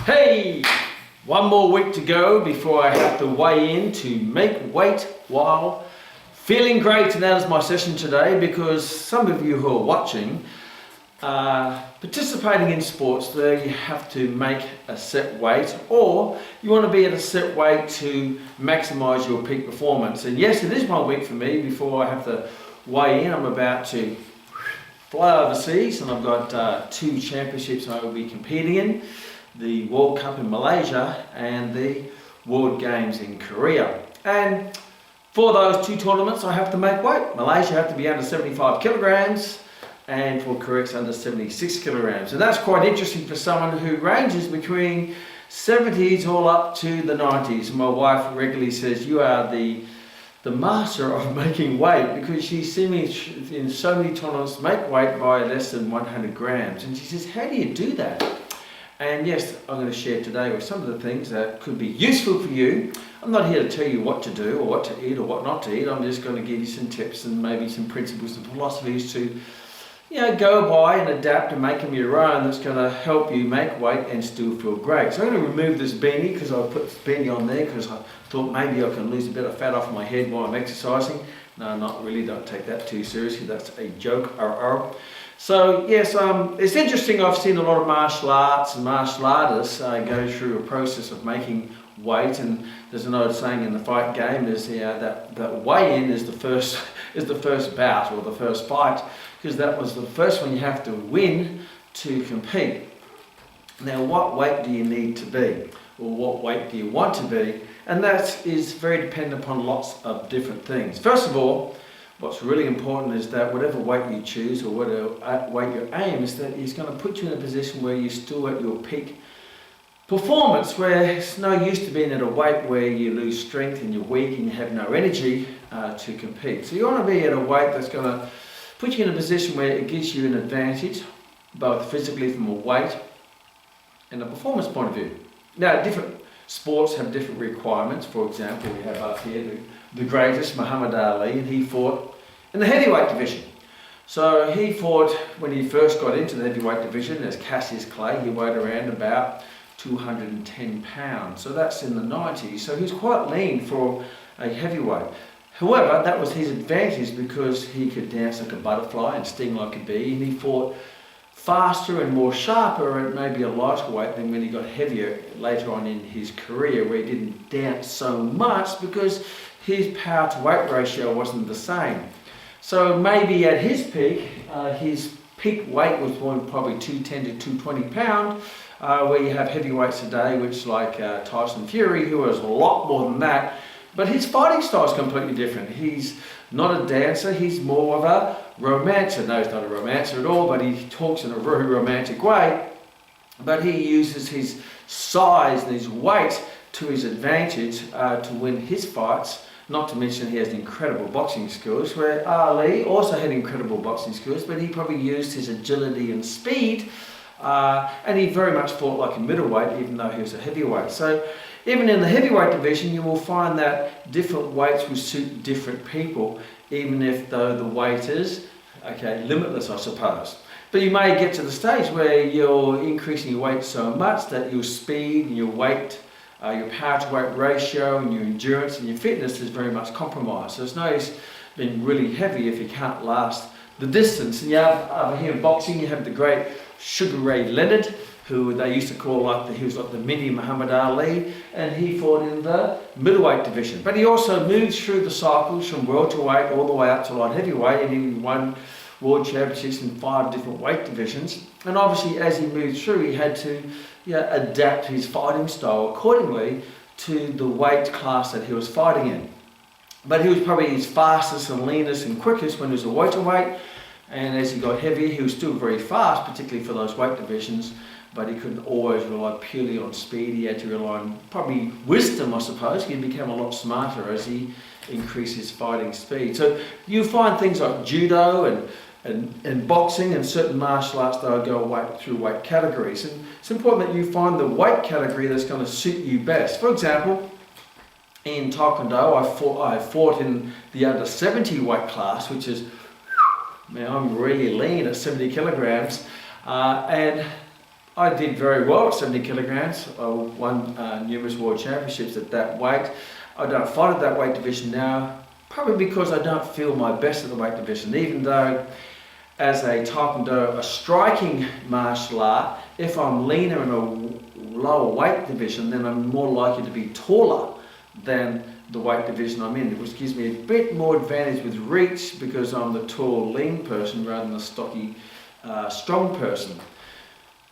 Hey, one more week to go before I have to weigh in to make weight while feeling great. And that is my session today, because some of you who are watching participating in sports, they have to make a set weight, or you want to be at a set weight to maximize your peak performance. And yes, it is 1 week for me before I have to weigh in. I'm about to fly overseas, and I've got 2 championships I will be competing in: the World Cup in Malaysia and the World Games in Korea. And for those 2 tournaments I have to make weight. Malaysia have to be under 75 kilograms, and for Korea it's under 76 kilograms. And that's quite interesting for someone who ranges between 70s all up to the 90s. My wife regularly says, you are the master of making weight, because she's seen me in so many tournaments make weight by less than 100 grams. And she says, how do you do that? And yes, I'm going to share today with some of the things that could be useful for you. I'm not here to tell you what to do or what to eat or what not to eat. I'm just going to give you some tips and maybe some principles and philosophies to go by and adapt and make them your own. That's going to help you make weight and still feel great. So I'm going to remove this beanie, because I put this beanie on there because I thought maybe I can lose a bit of fat off my head while I'm exercising. No, not really. Don't take that too seriously. That's a joke. So yes, it's interesting. I've seen a lot of martial arts and martial artists go through a process of making weight, and there's an old saying in the fight game is that weigh-in is the first bout or the first fight, because that was the first one you have to win to compete. Now, what weight do you need to be, or what weight do you want to be? And that is very dependent upon lots of different things. First of all, what's really important is that whatever weight you choose or whatever weight you aim, is that it's going to put you in a position where you're still at your peak performance, where it's no use to being at a weight where you lose strength and you're weak and you have no energy to compete. So you want to be at a weight that's going to put you in a position where it gives you an advantage, both physically from a weight and a performance point of view. Now, different sports have different requirements. For example, we have up here the greatest, Muhammad Ali, and he fought in the heavyweight division. So he fought, when he first got into the heavyweight division, as Cassius Clay, he weighed around about 210 pounds. So that's in the 90s. So he's quite lean for a heavyweight. However, that was his advantage, because he could dance like a butterfly and sting like a bee, and he fought faster and more sharper at maybe a lighter weight than when he got heavier later on in his career, where he didn't dance so much because his power to weight ratio wasn't the same. So maybe at his peak weight was probably 210 to 220 pound, where you have heavyweights today, which like Tyson Fury, who was a lot more than that. But his fighting style is completely different. He's not a dancer, he's more of a romancer. No, he's not a romancer at all, but he talks in a very romantic way. But he uses his size and his weight to his advantage to win his fights. Not to mention he has incredible boxing skills, where Ali also had incredible boxing skills, but he probably used his agility and speed, and he very much fought like a middleweight, even though he was a heavyweight. So even in the heavyweight division, you will find that different weights will suit different people, even if though the weight is, limitless, I suppose. But you may get to the stage where you're increasing your weight so much that your speed and your weight, your power to weight ratio and your endurance and your fitness is very much compromised. So it's no use being really heavy if you can't last the distance. And you have, over here in boxing, you have the great Sugar Ray Leonard, who they used to call he was like the mini Muhammad Ali, and he fought in the middleweight division. But he also moved through the cycles from welterweight all the way up to light heavyweight, and he won world championships in 5 different weight divisions. And obviously, as he moved through, he had to adapt his fighting style accordingly to the weight class that he was fighting in. But he was probably his fastest and leanest and quickest when he was a welterweight, and as he got heavier, he was still very fast, particularly for those weight divisions. But he couldn't always rely purely on speed. He had to rely on probably wisdom, I suppose. He became a lot smarter as he increased his fighting speed. So you find things like judo and boxing and certain martial arts that go through weight categories. And it's important that you find the weight category that's going to suit you best. For example, in Taekwondo, I fought in the under 70 weight class, which is, man, I'm really lean at 70 kilograms. And I did very well at 70 kilograms. I won numerous world championships at that weight. I don't fight at that weight division now, probably because I don't feel my best at the weight division, even though as a Taekwondo, a striking martial art, if I'm leaner in a lower weight division, then I'm more likely to be taller than the weight division I'm in, which gives me a bit more advantage with reach because I'm the tall, lean person rather than the stocky, strong person.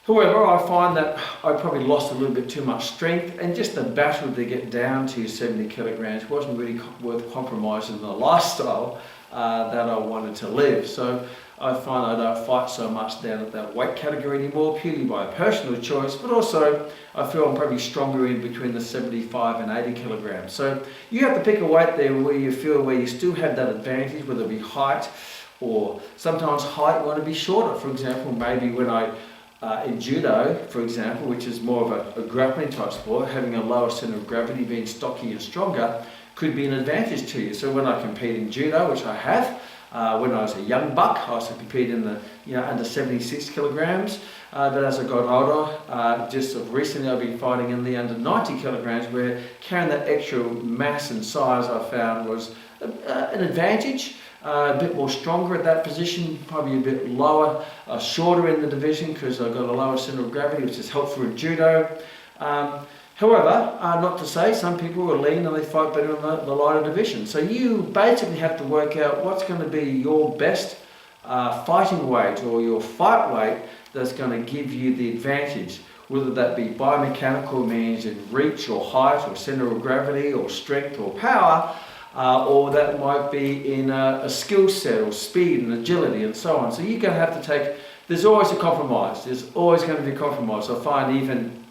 However, I find that I probably lost a little bit too much strength, and just the battle to get down to 70 kilograms wasn't really worth compromising the lifestyle that I wanted to live. So I find I don't fight so much down at that weight category anymore, purely by personal choice, but also I feel I'm probably stronger in between the 75 and 80 kilograms. So you have to pick a weight there where you feel where you still have that advantage, whether it be height or sometimes height you want to be shorter. For example, maybe when in judo, for example, which is more of a grappling type sport, having a lower center of gravity, being stocky and stronger, could be an advantage to you. So when I compete in judo, which I have, when I was a young buck, I also competed in the under 76 kilograms. But as I got older, just recently I've been fighting in the under 90 kilograms, where carrying that extra mass and size I found was an advantage. A bit more stronger at that position, probably a bit lower, shorter in the division because I've got a lower center of gravity, which is helpful in judo. However, not to say some people are lean and they fight better in the lighter division. So you basically have to work out what's going to be your best fighting weight or your fight weight that's going to give you the advantage, whether that be biomechanical means in reach or height or center of gravity or strength or power, or that might be in a skill set or speed and agility and so on. So you're going to have to take, there's always a compromise. There's always going to be a compromise. I find even,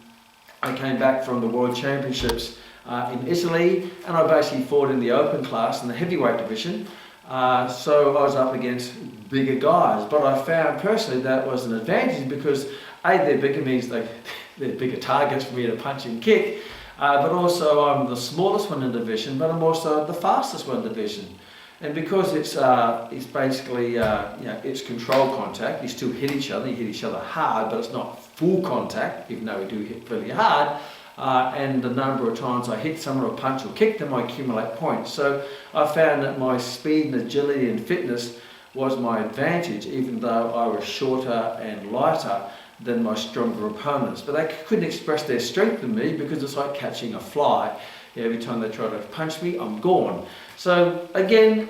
I came back from the World Championships in Italy, and I basically fought in the open class in the heavyweight division. So I was up against bigger guys, but I found personally that was an advantage because A, they're bigger means they're bigger targets for me to punch and kick. But also I'm the smallest one in the division, but I'm also the fastest one in the division. And because it's basically, it's controlled contact, you still hit each other, you hit each other hard, but it's not full contact, even though we do hit really hard. And the number of times I hit someone or punch or kick them, I accumulate points. So I found that my speed and agility and fitness was my advantage, even though I was shorter and lighter than my stronger opponents. But they couldn't express their strength in me because it's like catching a fly. Every time they try to punch me, I'm gone. So again,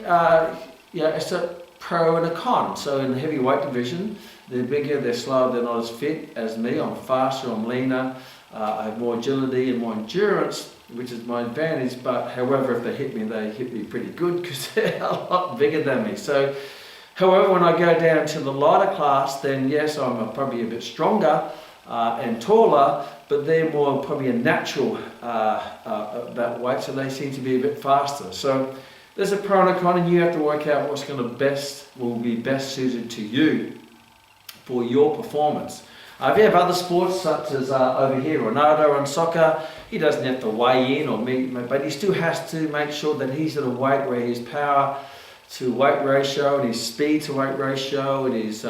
it's a pro and a con. So in the heavyweight division, they're bigger, they're slower, they're not as fit as me. I'm faster, I'm leaner, I have more agility and more endurance, which is my advantage. But however, if they hit me pretty good because they're a lot bigger than me. So however, when I go down to the lighter class, then yes, I'm probably a bit stronger and taller, but they're more probably a natural that weight, so they seem to be a bit faster. So there's a pro and a con, and you have to work out what's going to will be best suited to you for your performance. If you have other sports such as over here, Ronaldo on soccer, he doesn't have to weigh in or meet, but he still has to make sure that he's at a weight where his power to weight ratio and his speed to weight ratio and his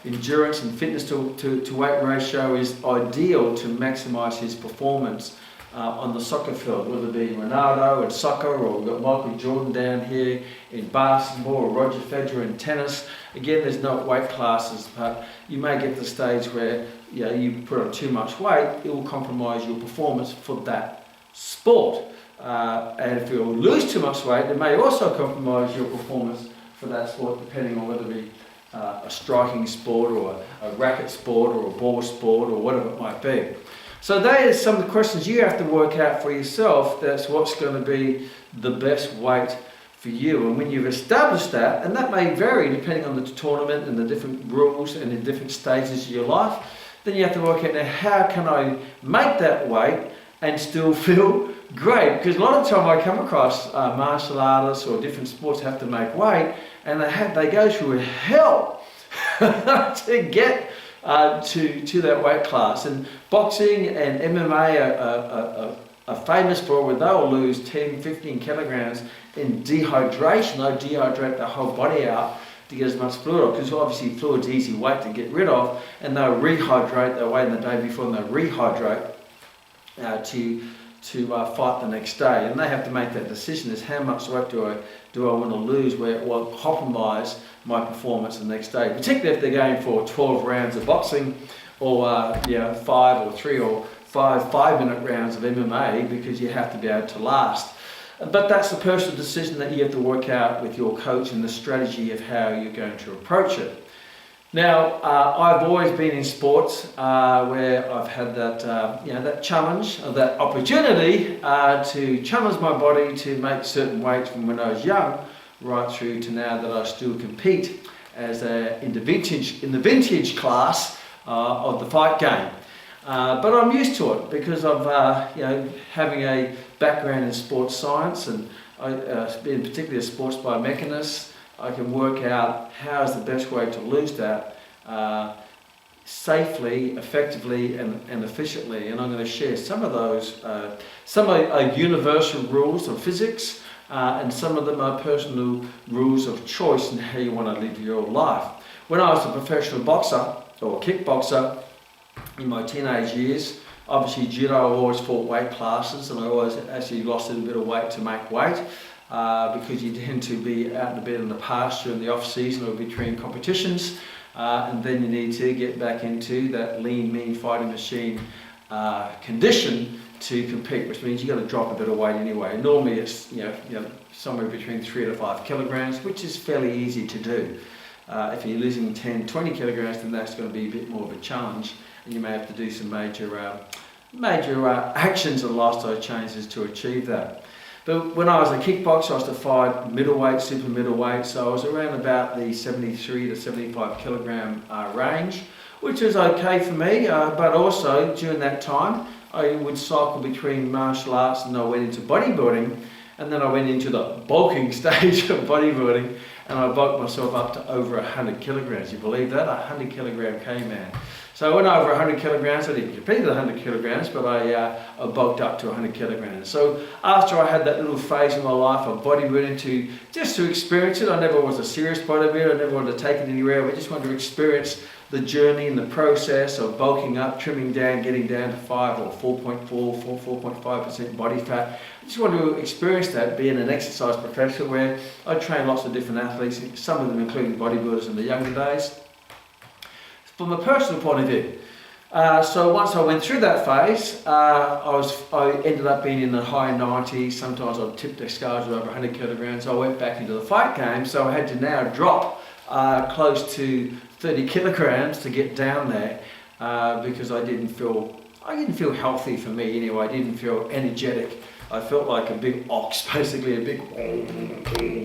endurance and fitness to weight ratio is ideal to maximize his performance on the soccer field, whether it be Ronaldo in soccer, or we've got Michael Jordan down here in basketball, or Roger Federer in tennis. Again, there's no weight classes, but you may get to the stage where you put on too much weight, it will compromise your performance for that sport. And if you lose too much weight, it may also compromise your performance for that sport, depending on whether it be a striking sport or a racket sport or a ball sport or whatever it might be. So that is some of the questions you have to work out for yourself. That's what's going to be the best weight for you. And when you've established that, and that may vary depending on the tournament and the different rules and the different stages of your life, then you have to work out, now how can I make that weight and still feel great? Because a lot of the time I come across martial artists or different sports have to make weight, and they go through hell to get to that weight class. And boxing and MMA are famous for where they'll lose 10, 15 kilograms in dehydration. They'll dehydrate the whole body out to get as much fluid off, because obviously fluid's easy weight to get rid of, and they'll rehydrate, they'll wait in the day before and they'll rehydrate to fight the next day. And they have to make that decision, is how much weight do I want to lose where it won't compromise my performance the next day, particularly if they're going for 12 rounds of boxing, or 5 or 3 or 5-minute rounds of MMA, because you have to be able to last. But that's the personal decision that you have to work out with your coach, and the strategy of how you're going to approach it. Now, I've always been in sports where I've had that, that challenge, or that opportunity to challenge my body to make certain weights from when I was young, right through to now that I still compete as in the vintage class of the fight game. But I'm used to it because of having a background in sports science, and being particularly a sports biomechanist. I can work out how is the best way to lose that safely, effectively, and efficiently. And I'm going to share some of those. Some are universal rules of physics, and some of them are personal rules of choice and how you want to live your life. When I was a professional boxer or kickboxer in my teenage years, obviously judo, I always fought weight classes, and I always actually lost a little bit of weight to make weight. Because you tend to be out in the bed in the pasture in the off season or between competitions, and then you need to get back into that lean, mean fighting machine condition to compete, which means you've got to drop a bit of weight anyway. Normally it's somewhere between 3 to 5 kilograms, which is fairly easy to do. If you're losing 10, 20 kilograms, then that's going to be a bit more of a challenge, and you may have to do some major actions and lifestyle changes to achieve that. But when I was a kickboxer, I was to fight middleweight, super middleweight, so I was around about the 73 to 75 kilogram range, which is okay for me, but also during that time I would cycle between martial arts, and I went into bodybuilding, and then I went into the bulking stage of bodybuilding, and I bulked myself up to over 100 kilograms. You believe that? 100 kilogram Kman. So I went over 100 kilograms. I didn't compete at 100 kilograms, but I bulked up to 100 kilograms. So after I had that little phase in my life of bodybuilding just to experience it, I never was a serious bodybuilder. I never wanted to take it anywhere. I just wanted to experience the journey and the process of bulking up, trimming down, getting down to 5 or 4.5% body fat. I just wanted to experience that, being an exercise professional where I trained lots of different athletes, some of them including bodybuilders in the younger days. From a personal point of view, so once I went through that phase, I ended up being in the high 90s. Sometimes I'd tip the scales over 100 kilograms. So I went back into the fight game, so I had to now drop close to 30 kilograms to get down there, because I didn't feel healthy for me anyway. I didn't feel energetic. I felt like a big ox, basically a big,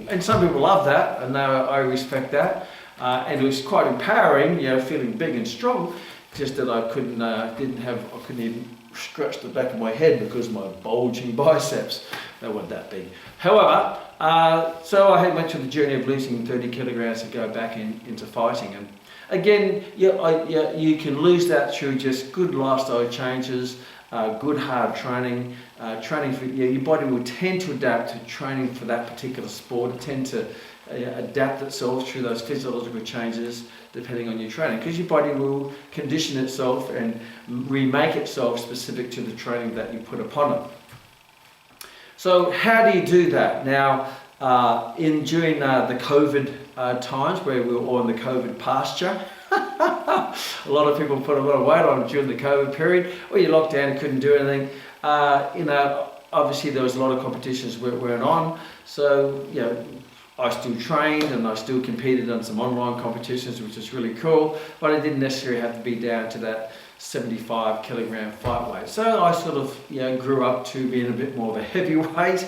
and some people love that, and I respect that. And it was quite empowering, feeling big and strong. Just that I couldn't even stretch the back of my head because of my bulging biceps. They weren't that big. However, so I went through the journey of losing 30 kilograms to go back into fighting. And again, you can lose that through just good lifestyle changes, good hard training. Training for your body will tend to adapt to training for that particular sport. It tend to adapt itself through those physiological changes depending on your training, because your body will condition itself and remake itself specific to the training that you put upon it. So how do you do that? Now, during the COVID times where we were all in the COVID pasture, a lot of people put a lot of weight on during the COVID period, or you locked down and couldn't do anything. Obviously there was a lot of competitions we weren't on, so I still trained and I still competed on some online competitions, which is really cool, but I didn't necessarily have to be down to that 75 kilogram fight weight. So I sort of grew up to being a bit more of a heavyweight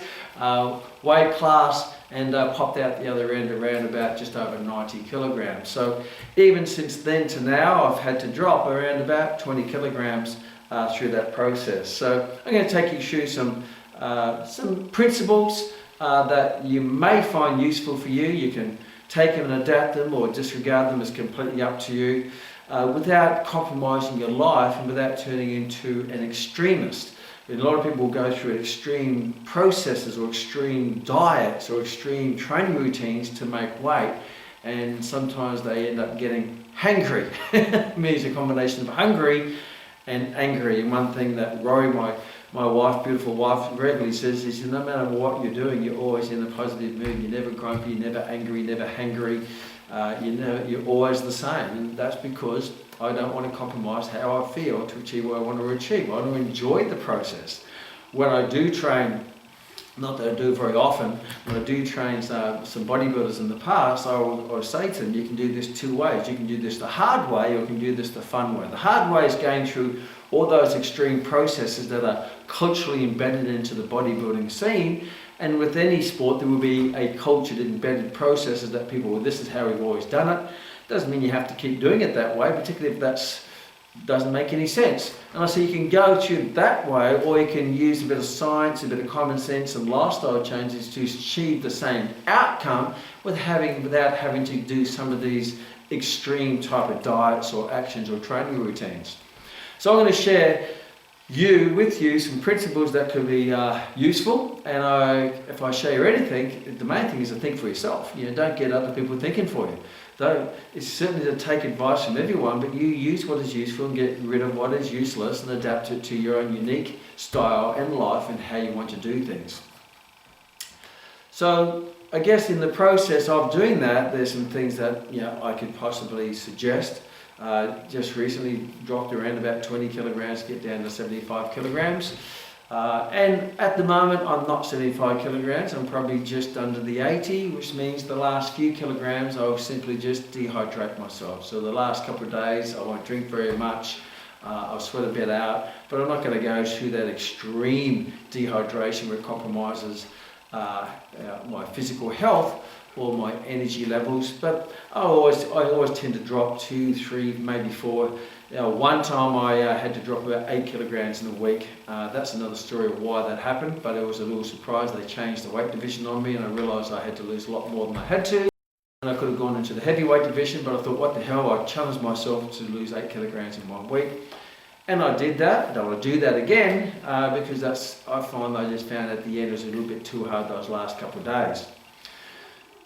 weight class, and popped out the other end around about just over 90 kilograms. So even since then to now, I've had to drop around about 20 kilograms through that process. So I'm going to take you through some principles that you may find useful for you. You can take them and adapt them or disregard them, is completely up to you, without compromising your life and without turning into an extremist. A lot of people will go through extreme processes or extreme diets or extreme training routines to make weight, and sometimes they end up getting hangry. It means a combination of hungry and angry. And one thing that Rory, my wife, beautiful wife, regularly says is, no matter what you're doing, you're always in a positive mood. You're never grumpy, never angry, never hangry. You're always the same. And that's because I don't want to compromise how I feel to achieve what I want to achieve. I want to enjoy the process. When I do train, not that I do very often, when I do train some bodybuilders in the past, I will say to them, you can do this two ways. You can do this the hard way, or you can do this the fun way. The hard way is going through all those extreme processes that are culturally embedded into the bodybuilding scene. And with any sport, there will be a cultured embedded processes that people, well, this is how we've always done it. Doesn't mean you have to keep doing it that way, particularly if that doesn't make any sense. And I say you can go to that way, or you can use a bit of science, a bit of common sense and lifestyle changes to achieve the same outcome without having to do some of these extreme type of diets or actions or training routines. So I'm going to share with you some principles that could be useful, and if I share anything, the main thing is to think for yourself. Don't get other people thinking for you. Though it's certainly to take advice from everyone, but you use what is useful and get rid of what is useless and adapt it to your own unique style and life and how you want to do things. So I guess in the process of doing that, there's some things that I could possibly suggest. Just recently dropped around about 20 kilograms to get down to 75 kilograms. And at the moment I'm not 75 kilograms, I'm probably just under the 80, which means the last few kilograms I'll simply just dehydrate myself. So the last couple of days I won't drink very much, I'll sweat a bit out, but I'm not going to go through that extreme dehydration where it compromises my physical health or my energy levels. But I always tend to drop 2, 3, maybe 4. One time I had to drop about 8 kilograms in a week. That's another story of why that happened, but it was a little surprise. They changed the weight division on me and I realised I had to lose a lot more than I had to. And I could have gone into the heavyweight division, but I thought, what the hell, I challenged myself to lose 8 kilograms in 1 week. And I did that. I will do that again because I find I just found at the end it was a little bit too hard those last couple of days.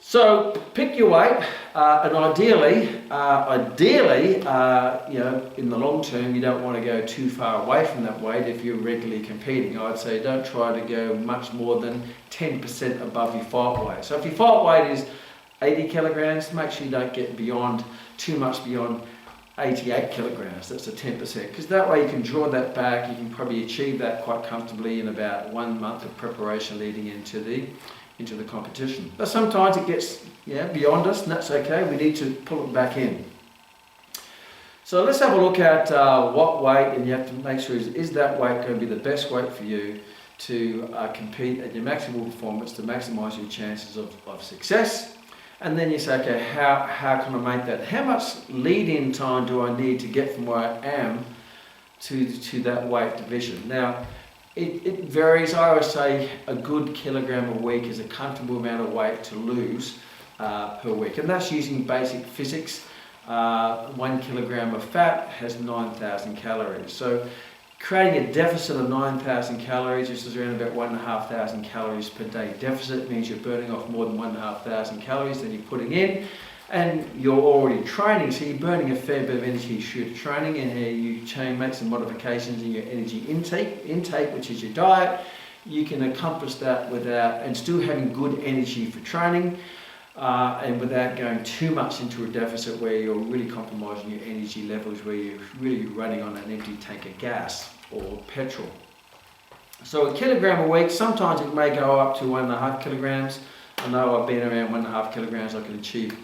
So pick your weight, and ideally, in the long term, you don't want to go too far away from that weight if you're regularly competing. I'd say don't try to go much more than 10% above your fight weight. So if your fight weight is 80 kilograms, make sure you don't get too much beyond 88 kilograms. That's a 10%, because that way you can draw that back. You can probably achieve that quite comfortably in about 1 month of preparation leading into the competition. But sometimes it gets beyond us, and that's okay. We need to pull it back in. So let's have a look at what weight, and you have to make sure is that weight going to be the best weight for you to compete at your maximal performance, to maximize your chances of success. And then you say, okay, how can I make that? How much lead-in time do I need to get from where I am to that weight division? Now, it varies. I always say a good kilogram a week is a comfortable amount of weight to lose per week. And that's using basic physics. 1 kilogram of fat has 9,000 calories. So creating a deficit of 9,000 calories, which is around about 1,500 calories per day deficit, means you're burning off more than 1,500 calories than you're putting in. And you're already training, so you're burning a fair bit of energy through the training, and here you make some modifications in your energy intake, which is your diet. You can accomplish that and still having good energy for training, and without going too much into a deficit where you're really compromising your energy levels, where you're really running on an empty tank of gas or petrol. So a kilogram a week, sometimes it may go up to 1.5 kilograms. I know I've been around 1.5 kilograms I can achieve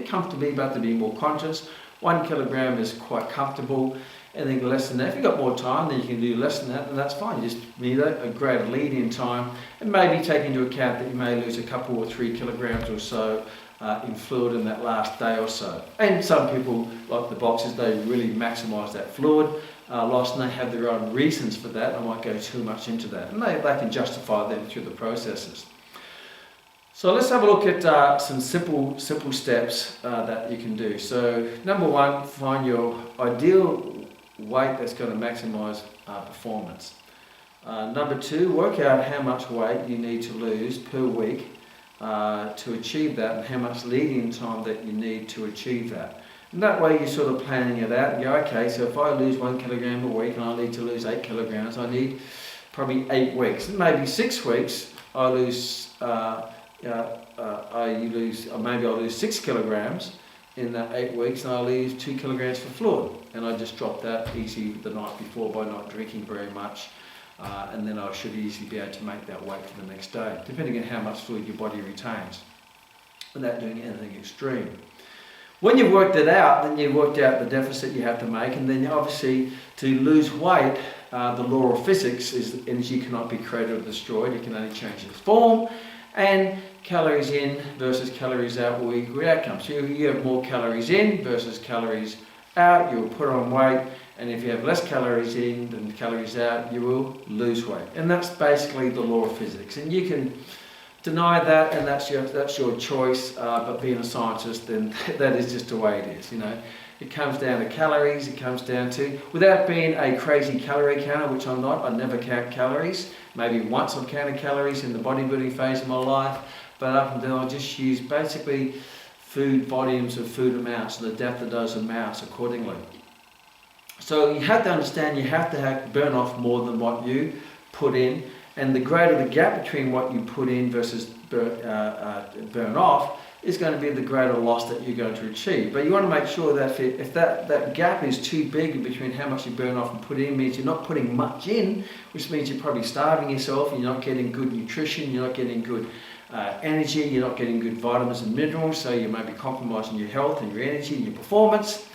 comfortably, but to be more conscious. 1 kilogram is quite comfortable. Anything less than that, if you've got more time, then you can do less than that, and that's fine. You just need a greater lead-in time, and maybe take into account that you may lose a couple or 3 kilograms or so in fluid in that last day or so. And some people, like the boxers, they really maximise that fluid loss, and they have their own reasons for that. I might go too much into that, and they can justify them through the processes. So let's have a look at some simple steps that you can do. So number 1, find your ideal weight that's going to maximize performance. Number 2, work out how much weight you need to lose per week to achieve that, and how much lead-in time that you need to achieve that. And that way you're sort of planning it out and go, okay, so if I lose 1 kilogram a week and I need to lose 8 kilograms, I need probably 8 weeks. And maybe 6 weeks I lose, maybe I'll lose 6 kilograms in that 8 weeks, and I lose 2 kilograms for fluid. And I just drop that easy the night before by not drinking very much. And then I should easily be able to make that weight for the next day, depending on how much fluid your body retains, without doing anything extreme. When you've worked it out, then you've worked out the deficit you have to make, and then obviously to lose weight, the law of physics is that energy cannot be created or destroyed, it can only change its form, and calories in versus calories out will equal outcomes. So you have more calories in versus calories out, you'll put on weight, and if you have less calories in than calories out, you will lose weight. And that's basically the law of physics. And you can deny that, and that's your choice, but being a scientist, then that is just the way it is, you know. It comes down to calories, it comes down to, without being a crazy calorie counter, which I'm not, I never count calories. Maybe once I've counted calories in the bodybuilding phase of my life, but up until I just use basically food volumes of food amounts and adapt to those amounts accordingly. So you have to understand you have to burn off more than what you put in, and the greater the gap between what you put in versus burn off is going to be the greater loss that you're going to achieve. But you want to make sure that if that gap is too big between how much you burn off and put in, means you're not putting much in, which means you're probably starving yourself, and you're not getting good nutrition, you're not getting good energy, you're not getting good vitamins and minerals, so you may be compromising your health and your energy and your performance.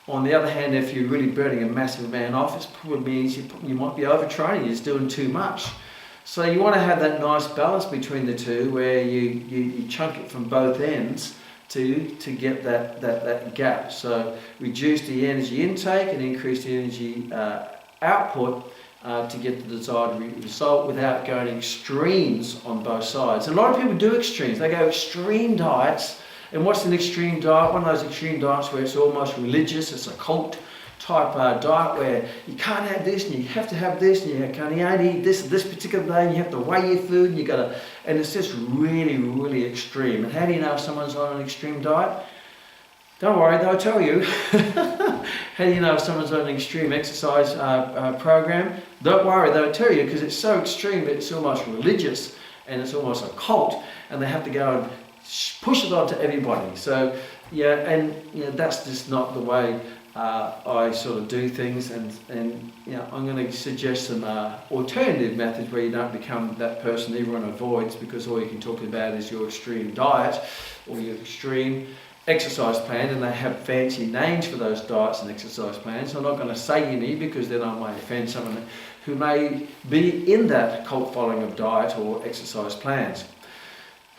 On the other hand, if you're really burning a massive amount off, it probably means you might be overtraining, you're just doing too much. So you want to have that nice balance between the two, where you chunk it from both ends to get that gap. So reduce the energy intake and increase the energy output to get the desired result without going extremes on both sides. And a lot of people do extremes. They go extreme diets. And what's an extreme diet? One of those extreme diets where it's almost religious, it's a cult type diet where you can't have this and you have to have this, and you can only eat this particular day, and you have to weigh your food, and it's just really, really extreme. And how do you know if someone's on an extreme diet? Don't worry, they'll tell you. How do you know if someone's on an extreme exercise program? Don't worry, they'll tell you, because it's so extreme, it's almost religious and it's almost a cult, and they have to go and push it on to everybody. So yeah, and that's just not the way I sort of do things, and I'm going to suggest some alternative methods where you don't become that person everyone avoids, because all you can talk about is your extreme diet or your extreme exercise plan, and they have fancy names for those diets and exercise plans. So I'm not going to say any, because then I might offend someone who may be in that cult following of diet or exercise plans.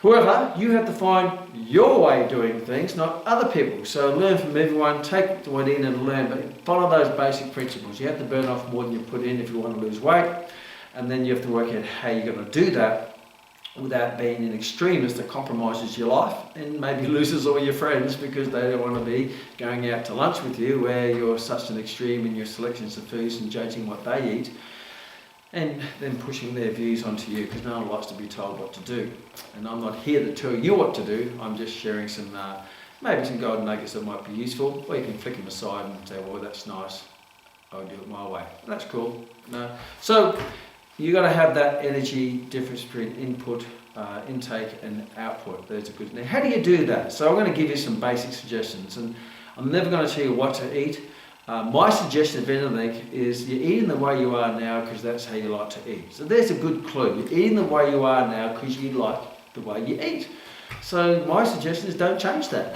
However, you have to find your way of doing things, not other people. So learn from everyone, take what in and learn, but follow those basic principles. You have to burn off more than you put in if you want to lose weight, and then you have to work out how you're going to do that without being an extremist that compromises your life and maybe loses all your friends because they don't want to be going out to lunch with you, where you're such an extreme in your selections of foods and judging what they eat, and then pushing their views onto you, because no one likes to be told what to do. And I'm not here to tell you what to do, I'm just sharing some, maybe some golden nuggets that might be useful, or you can flick them aside and say, well, that's nice, I'll do it my way. That's cool. No. So you got to have that energy difference between input, intake and output. There's a good. Now, how do you do that? So I'm going to give you some basic suggestions, and I'm never going to tell you what to eat. My suggestion, if anything, is you're eating the way you are now because that's how you like to eat. So there's a good clue. You're eating the way you are now because you like the way you eat. So my suggestion is don't change that.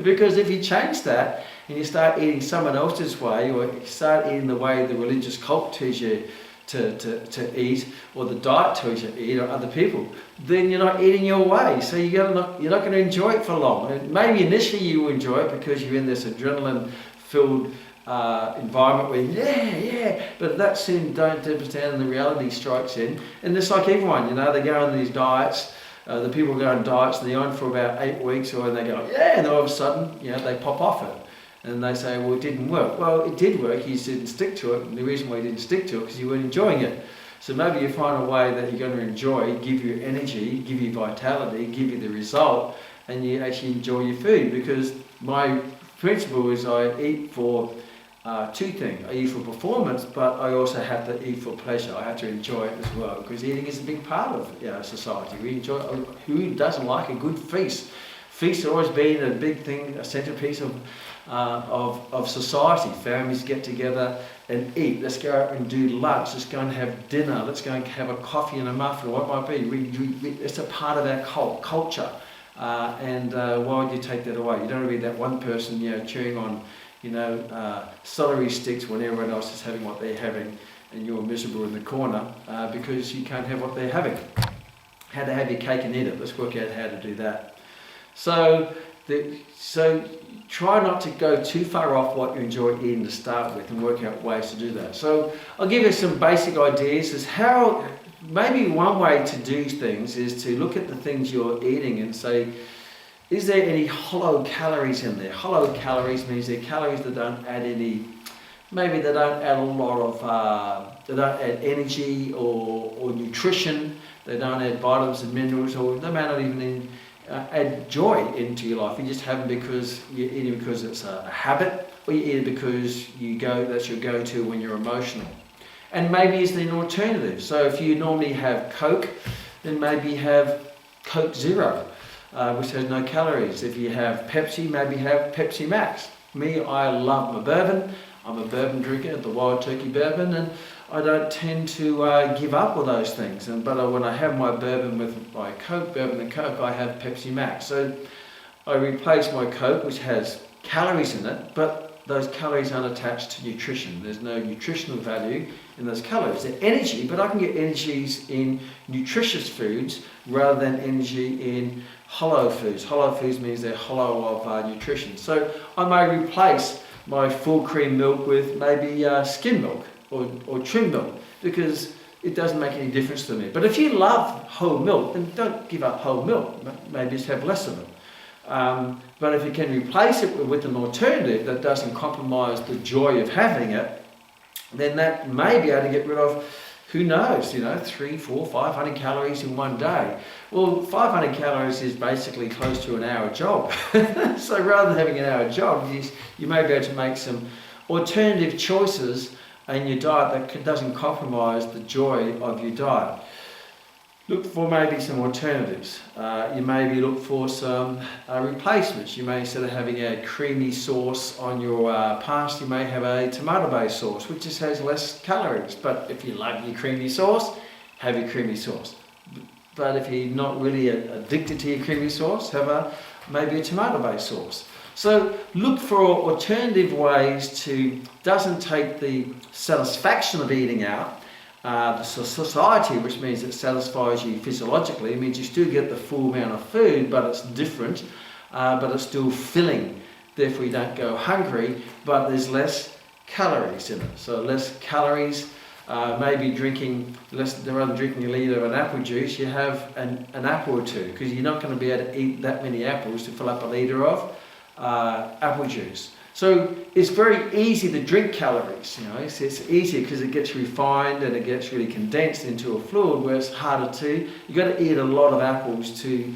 Because if you change that and you start eating someone else's way, or you start eating the way the religious cult tells you to eat, or the diet tells you to eat, or other people, then you're not eating your way. So you're not going to enjoy it for long. And maybe initially you will enjoy it because you're in this adrenaline-filled environment where but that soon don't understand, and the reality strikes in. And it's like everyone, they go on these diets, the people go on diets, and they're on for about 8 weeks, or they go, and all of a sudden, they pop off it. And they say, well, it didn't work. Well, it did work, you just didn't stick to it, and the reason why you didn't stick to it is because you weren't enjoying it. So maybe you find a way that you're going to enjoy, give you energy, give you vitality, give you the result, and you actually enjoy your food. Because my principle is I eat for two things. I eat for performance, but I also have to eat for pleasure. I have to enjoy it as well, because eating is a big part of society. We enjoy. Who doesn't like a good feast? Feasts have always been a big thing, a centerpiece of society. Families get together and eat. Let's go out and do lunch. Let's go and have dinner. Let's go and have a coffee and a muffin, or what it might be. It's a part of our culture. And why would you take that away? You don't want to be that one person, chewing on, celery sticks when everyone else is having what they're having, and you're miserable in the corner because you can't have what they're having. How to have your cake and eat it. Let's work out how to do that. So try not to go too far off what you enjoy eating to start with, and work out ways to do that. So I'll give you some basic ideas as how. Maybe one way to do things is to look at the things you're eating and say, is there any hollow calories in there? Hollow calories means they're calories that don't add any, maybe they don't add a lot of, they don't add energy or nutrition, they don't add vitamins and minerals, or they may not even add joy into your life. You just have them because you're eating because it's a habit, or you eat it because that's your go-to when you're emotional. And maybe is there an alternative? So if you normally have Coke, then maybe have Coke Zero, which has no calories. If you have Pepsi, maybe have Pepsi Max. Me, I love my bourbon. I'm a bourbon drinker, the Wild Turkey bourbon, and I don't tend to give up all those things. But when I have my bourbon with my Coke, bourbon and Coke, I have Pepsi Max. So I replace my Coke, which has calories in it, but those calories aren't attached to nutrition. There's no nutritional value in those calories. They're energy, but I can get energies in nutritious foods rather than energy in hollow foods. Hollow foods means they're hollow of nutrition. So I may replace my full cream milk with maybe skim milk or trim milk, because it doesn't make any difference to me. But if you love whole milk, then don't give up whole milk. Maybe just have less of it. But if you can replace it with an alternative that doesn't compromise the joy of having it, then that may be able to get rid of, who knows, 300, 400, 500 calories in one day. Well, 500 calories is basically close to an hour job. So rather than having an hour job, you may be able to make some alternative choices in your diet that doesn't compromise the joy of your diet. Look for maybe some alternatives. You maybe look for some replacements. You may, instead of having a creamy sauce on your pasta, you may have a tomato-based sauce, which just has less calories. But if you love your creamy sauce, have your creamy sauce. But if you're not really addicted to your creamy sauce, have maybe a tomato-based sauce. So look for alternative ways doesn't take the satisfaction of eating out, the society, which means it satisfies you physiologically. It means you still get the full amount of food, but it's different, but it's still filling. Therefore you don't go hungry, but there's less calories in it. So less calories, maybe drinking less, rather than drinking a litre of an apple juice, you have an apple or two, because you're not going to be able to eat that many apples to fill up a litre of apple juice. So it's very easy to drink calories, it's easier because it gets refined and it gets really condensed into a fluid, where it's harder to. You've got to eat a lot of apples to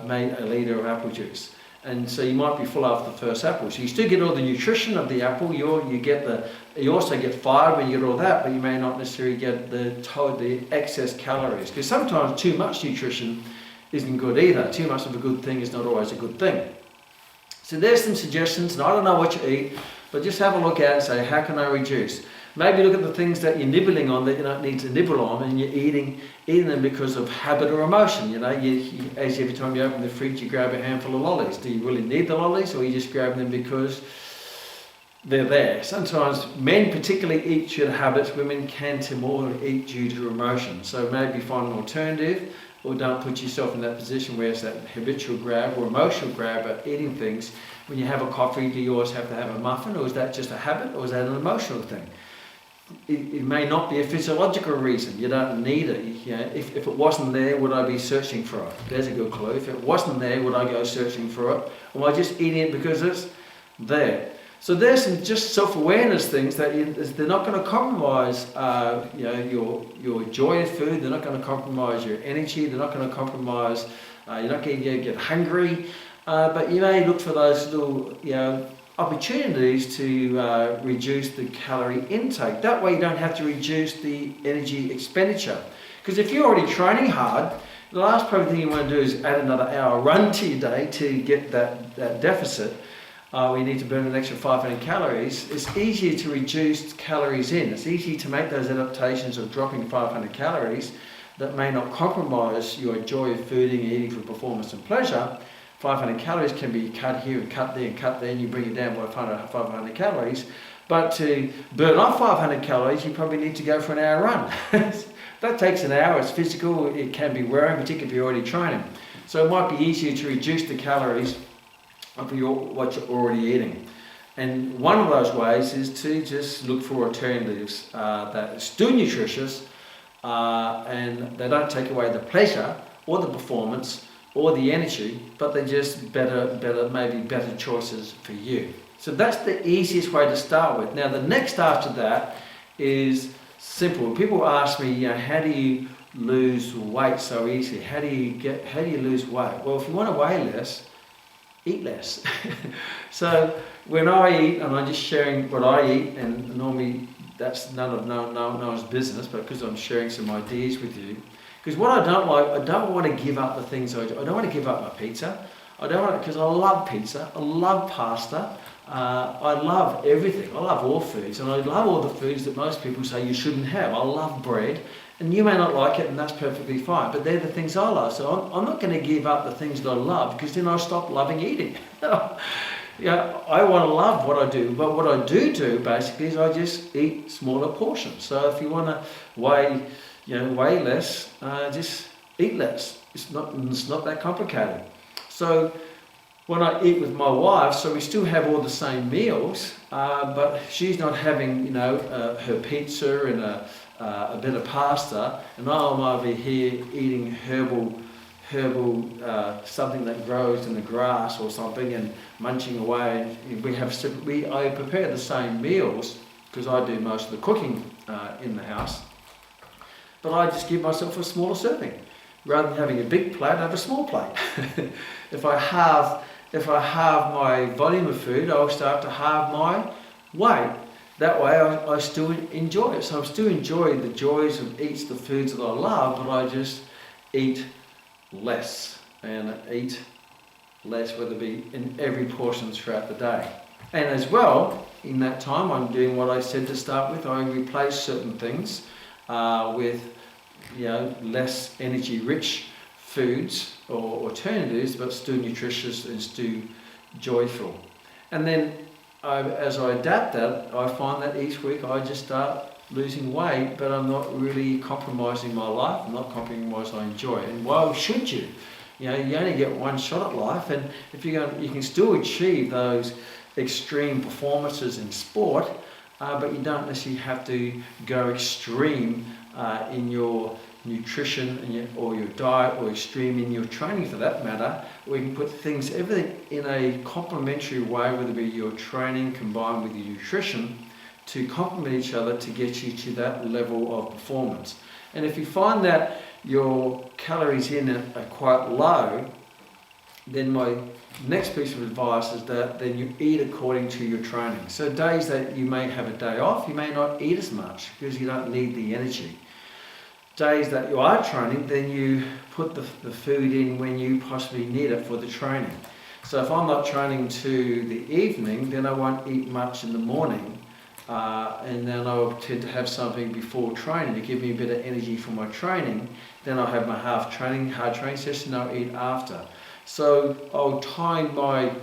make a litre of apple juice. And so you might be full after the first apple. So you still get all the nutrition of the apple, you also get fibre and you get all that, but you may not necessarily get the excess calories. Because sometimes too much nutrition isn't good either. Too much of a good thing is not always a good thing. So there's some suggestions, and I don't know what you eat, but just have a look at it and say, how can I reduce? Maybe look at the things that you're nibbling on that you don't need to nibble on, and you're eating them because of habit or emotion. As every time you open the fridge, you grab a handful of lollies. Do you really need the lollies, or are you just grabbing them because they're there? Sometimes men particularly eat due to habits. Women can more eat due to emotion. So maybe find an alternative, or don't put yourself in that position where it's that habitual grab or emotional grab at eating things. When you have a coffee, do you always have to have a muffin, or is that just a habit, or is that an emotional thing? It may not be a physiological reason. You don't need it. If it wasn't there, would I be searching for it? There's a good clue. If it wasn't there, would I go searching for it? Or am I just eating it because it's there? So there's some just self-awareness things that they're not going to compromise your joy of food, they're not going to compromise your energy, they're not going to compromise, you're not going to get hungry, but you may look for those little opportunities to reduce the calorie intake. That way you don't have to reduce the energy expenditure. Because if you're already training hard, the last probably thing you want to do is add another hour run to your day to get that deficit. We need to burn an extra 500 calories. It's easier to reduce calories in. It's easy to make those adaptations of dropping 500 calories that may not compromise your joy of fooding and eating for performance and pleasure. 500 calories can be cut here and cut there and cut there, and you bring it down by 500 calories. But to burn off 500 calories, you probably need to go for an hour run. That takes an hour. It's physical. It can be wearing, particularly if you're already training. So it might be easier to reduce the calories of what you're already eating. And one of those ways is to just look for alternatives that are still nutritious and they don't take away the pleasure or the performance or the energy, but they're just maybe better choices for you. So that's the easiest way to start with. Now the next after that is simple. People ask me, how do you lose weight so easily? How do you lose weight? Well, if you want to weigh less, eat less. So when I eat, and I'm just sharing what I eat, and normally that's none of no one's business, but because I'm sharing some ideas with you. Because what I don't want to give up the things I don't want to give up my pizza. I don't want to, because I love pizza, I love pasta, I love everything. I love all foods, and I love all the foods that most people say you shouldn't have. I love bread. And you may not like it, and that's perfectly fine, but they're the things I love. So I'm not going to give up the things that I love, because then I stop loving eating. I want to love what I do, but what I do basically is I just eat smaller portions. So if you want to weigh less, just eat less. It's not that complicated. So when I eat with my wife, so we still have all the same meals, but she's not having her pizza and a bit of pasta, and I'm over here eating herbal something that grows in the grass or something, and munching away. I prepare the same meals because I do most of the cooking in the house, but I just give myself a smaller serving rather than having a big plate. I have a small plate. If I halve my volume of food, I'll start to halve my weight. That way I still enjoy it. So I still enjoy the joys of eating the foods that I love, but I just eat less. And eat less, whether it be in every portion throughout the day. And as well, in that time, I'm doing what I said to start with. I replace certain things with less energy-rich foods or alternatives, but still nutritious and still joyful. And then as I adapt that, I find that each week I just start losing weight, but I'm not really compromising my life. I'm not compromising what I enjoy. And why should you? You only get one shot at life, and if you can still achieve those extreme performances in sport, but you don't necessarily have to go extreme in your nutrition or your diet, or extreme in your training for that matter. We can put everything in a complementary way, whether it be your training combined with your nutrition, to complement each other to get you to that level of performance. And if you find that your calories in are quite low, then my next piece of advice is that then you eat according to your training. So days that you may have a day off, you may not eat as much because you don't need the energy. Days that you are training, then you put the food in when you possibly need it for the training. So if I'm not training to the evening, then I won't eat much in the morning, and then I'll tend to have something before training to give me a bit of energy for my training. Then I'll have my hard training session, I'll eat after. So I'll time my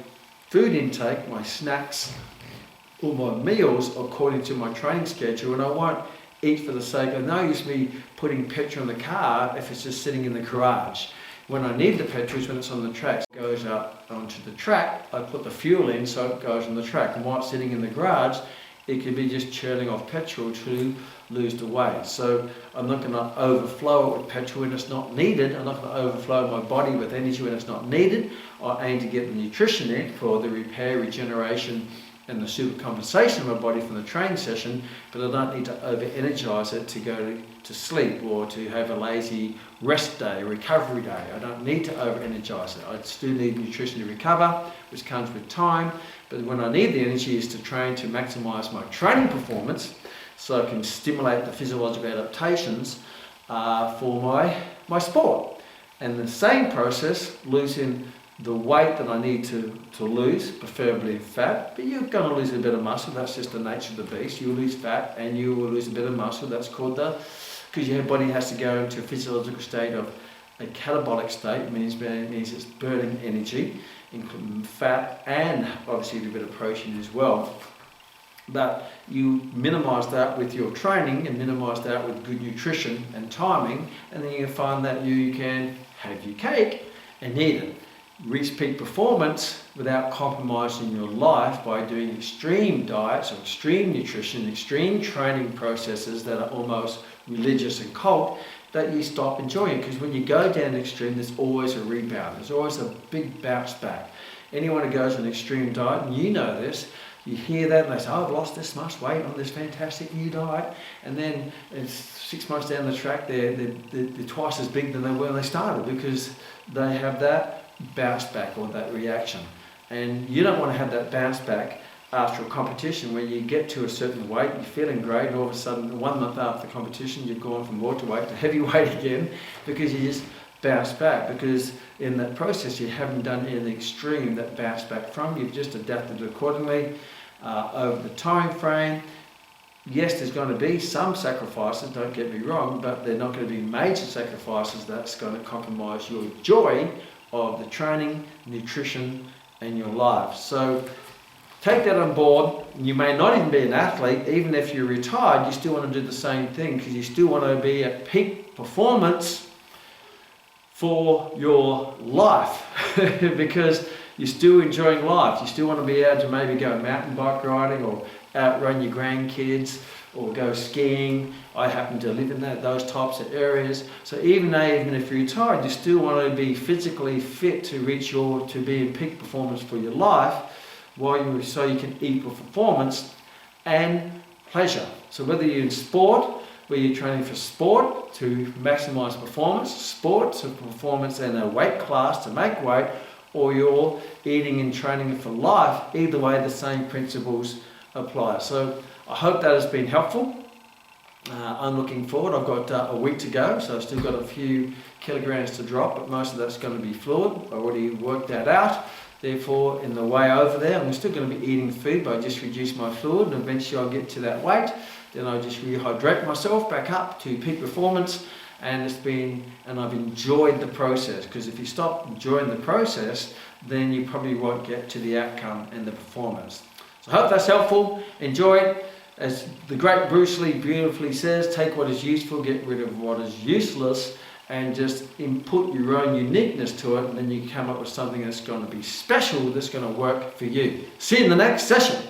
food intake, my snacks, or my meals according to my training schedule, and I won't eat for the sake of no use me putting petrol in the car if it's just sitting in the garage. When I need the petrol is when it's on the track. It goes out onto the track, I put the fuel in so it goes on the track, and while it's sitting in the garage, it could be just churning off petrol to lose the weight. So I'm not going to overflow it with petrol when it's not needed. I'm not going to overflow my body with energy when it's not needed. I aim to get the nutrition in for the repair, regeneration, and the supercompensation of my body from the training session, but I don't need to over-energize it to go to sleep or to have a lazy rest day, recovery day. I don't need to over-energize it. I still need nutrition to recover, which comes with time, but when I need the energy is to train to maximize my training performance so I can stimulate the physiological adaptations for my sport. And the same process, losing the weight that I need to lose, preferably fat, but you're going to lose a bit of muscle, that's just the nature of the beast. You'll lose fat and you will lose a bit of muscle, that's called because your body has to go into a physiological state of a catabolic state. It means it's burning energy, including fat and obviously a little bit of protein as well. But you minimise that with your training and minimise that with good nutrition and timing, and then you find that you can have your cake and eat it. Reach peak performance without compromising your life by doing extreme diets or extreme nutrition, extreme training processes that are almost religious and cult that you stop enjoying. Because when you go down the extreme, there's always a rebound. There's always a big bounce back. Anyone who goes on an extreme diet, and you know this, you hear that and they say, oh, I've lost this much weight on this fantastic new diet. And then it's 6 months down the track, they're twice as big than they were when they started because they have that bounce back or that reaction. And you don't want to have that bounce back after a competition where you get to a certain weight, you're feeling great, and all of a sudden 1 month after the competition you've gone from welterweight to heavyweight again because you just bounce back, because in that process you haven't done anything extreme that bounce back from. You've just adapted accordingly over the time frame. Yes, there's going to be some sacrifices, don't get me wrong, but they're not going to be major sacrifices that's going to compromise your joy of the training, nutrition and your life. So take that on board. You may not even be an athlete. Even if you're retired, you still want to do the same thing because you still want to be at peak performance for your life because you're still enjoying life. You still want to be able to maybe go mountain bike riding or outrun your grandkids or go skiing. I happen to live in those types of areas. So even if you're retired, you still want to be physically fit to be in peak performance for your life, so you can eat for performance and pleasure. So whether you're in sport, where you're training for sport to maximize performance, sport to performance in a weight class to make weight, or you're eating and training for life, either way the same principles apply. So I hope that has been helpful. I'm looking forward. I've got a week to go, so I've still got a few kilograms to drop, but most of that's going to be fluid. I already worked that out. Therefore, in the way over there, I'm still going to be eating food, but I just reduce my fluid, and eventually I'll get to that weight. Then I just rehydrate myself back up to peak performance, and I've enjoyed the process. Because if you stop enjoying the process, then you probably won't get to the outcome and the performance. So I hope that's helpful. Enjoy it. As the great Bruce Lee beautifully says, take what is useful, get rid of what is useless, and just input your own uniqueness to it, and then you come up with something that's going to be special, that's going to work for you. See you in the next session.